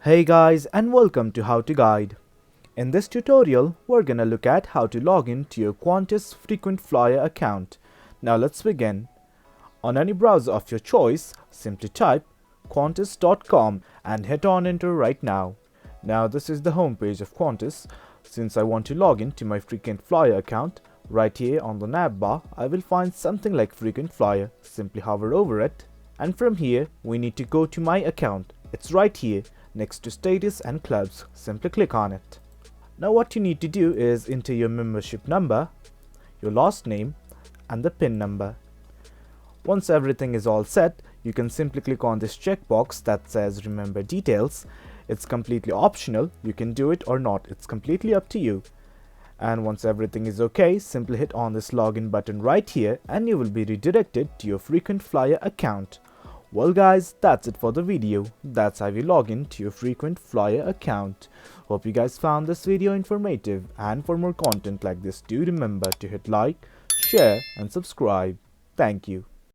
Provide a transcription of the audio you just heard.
Hey guys, and welcome to How to Guide. In this tutorial, we're gonna look at how to log in to your Qantas Frequent Flyer account. Now let's begin. On any browser of your choice, simply type qantas.com and hit on enter right now. Now this is the home page of Qantas. Since I want to log in to my Frequent Flyer account, right here on the nav bar, I will find something like Frequent Flyer. Simply hover over it, and from here, we need to go to my account. It's right here, next to status and clubs. Simply click on it. Now what you need to do is enter your membership number, your last name, and the PIN number. Once everything is all set, you can simply click on this checkbox that says remember details. It's completely optional, you can do it or not, it's completely up to you. And once everything is okay, simply hit on this login button right here and you will be redirected to your Frequent Flyer account. Well guys, that's it for the video. That's how you log in to your Frequent Flyer account. Hope you guys found this video informative, and for more content like this, do remember to hit like, share and subscribe. Thank you.